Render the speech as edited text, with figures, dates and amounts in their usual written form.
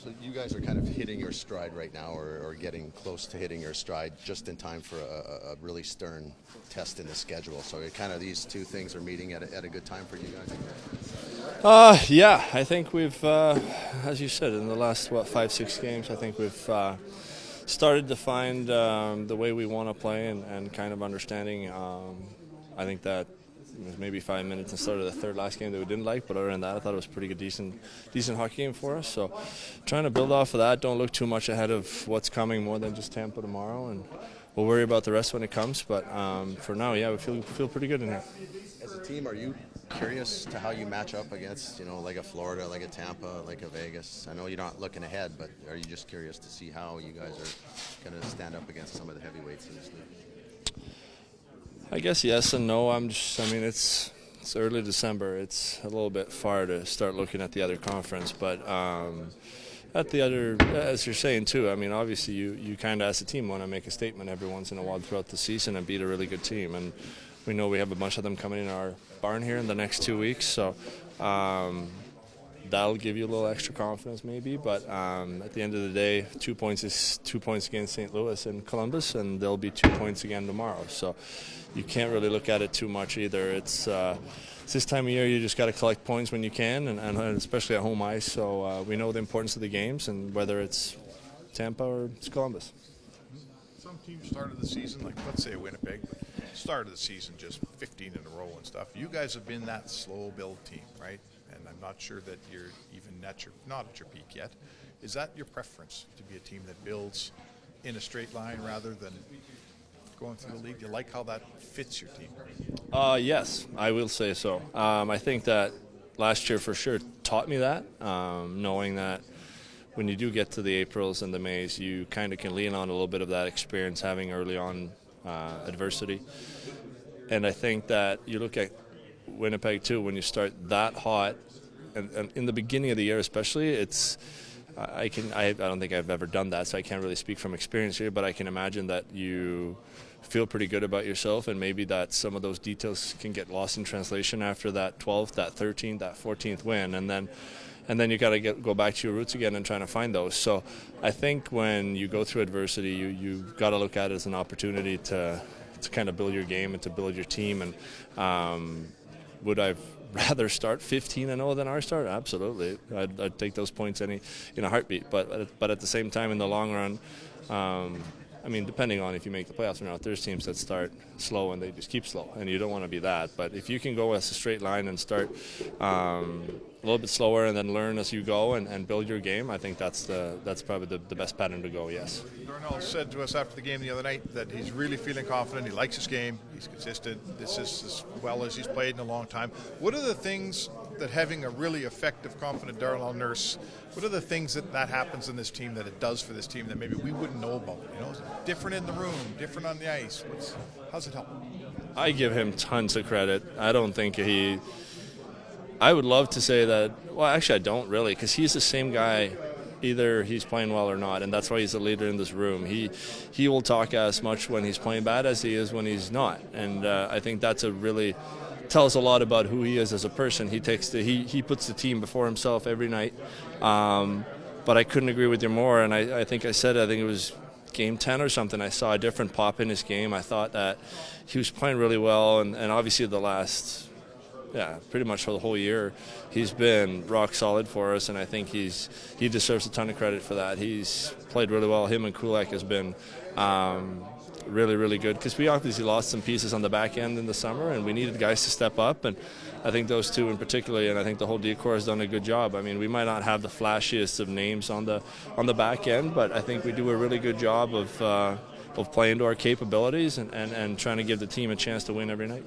So you guys are kind of hitting your stride right now, or getting close to hitting your stride, just in time for a really stern test in the schedule. So these two things are meeting at a good time for you guys. Yeah, I think we've, as you said, in the last 5-6 games, I think we've started to find the way we want to play and kind of understanding. I think that it was maybe 5 minutes instead of the third last game that we didn't like, but other than that, I thought it was a pretty good, decent hockey game for us. So trying to build off of that, don't look too much ahead of what's coming more than just Tampa tomorrow, and we'll worry about the rest when it comes. But for now, yeah, we feel pretty good in here. As a team, are you curious to how you match up against, like a Florida, like a Tampa, like a Vegas? I know you're not looking ahead, but are you just curious to see how you guys are going to stand up against some of the heavyweights in this league? I guess yes and no. It's early December. It's a little bit far to start looking at the other conference, but at the other, as you're saying too, obviously you kind of as a team want to make a statement every once in a while throughout the season and beat a really good team, and we know we have a bunch of them coming in our barn here in the next 2 weeks, so that'll give you a little extra confidence maybe, but at the end of the day, 2 points is 2 points against St. Louis and Columbus, and there'll be 2 points again tomorrow, so you can't really look at it too much either. It's this time of year you just got to collect points when you can, and especially at home ice, so we know the importance of the games, and whether it's Tampa or it's Columbus. Some teams started the season, like let's say Winnipeg, started the season just 15 in a row and stuff. You guys have been that slow build team, right? And I'm not sure that you're even not at your peak yet. Is that your preference, to be a team that builds in a straight line rather than going through the league? Do you like how that fits your team? Yes, I will say so. I think that last year for sure taught me that, knowing that when you do get to the Aprils and the Mays, you kind of can lean on a little bit of that experience having early on adversity. And I think that you look at Winnipeg too, when you start that hot, and in the beginning of the year especially, I don't think I've ever done that, so I can't really speak from experience here, but I can imagine that you feel pretty good about yourself, and maybe that some of those details can get lost in translation after that 12th, that 13th, that 14th win, and then you got to go back to your roots again and trying to find those. So I think when you go through adversity, you've got to look at it as an opportunity to kind of build your game and to build your team. And would I rather start 15-0 than our start? Absolutely. I'd take those points in a heartbeat. But at the same time, in the long run, depending on if you make the playoffs or not, there's teams that start slow and they just keep slow, and you don't want to be that. But if you can go as a straight line and start a little bit slower and then learn as you go and build your game, I think that's probably the best pattern to go, yes. Darnell said to us after the game the other night that he's really feeling confident. He likes his game. He's consistent. This is as well as he's played in a long time. What are the things that having a really effective, confident Darnell Nurse, what are the things that happens in this team that it does for this team that maybe we wouldn't know about? Different in the room, different on the ice. How's it help? I give him tons of credit. I don't think I would love to say that, well, actually I don't really, because he's the same guy either he's playing well or not, and that's why he's the leader in this room. He will talk as much when he's playing bad as he is when he's not, and I think that's tells a lot about who he is as a person. He puts the team before himself every night, but I couldn't agree with you more, and I think it was game 10 or something, I saw a different pop in his game. I thought that he was playing really well, and obviously the last, pretty much for the whole year, he's been rock solid for us, and I think he deserves a ton of credit for that. He's played really well. Him and Kulak has been really, really good, because we obviously lost some pieces on the back end in the summer, and we needed guys to step up, and I think those two in particular, and I think the whole decor has done a good job. We might not have the flashiest of names on the back end, but I think we do a really good job of playing to our capabilities and trying to give the team a chance to win every night.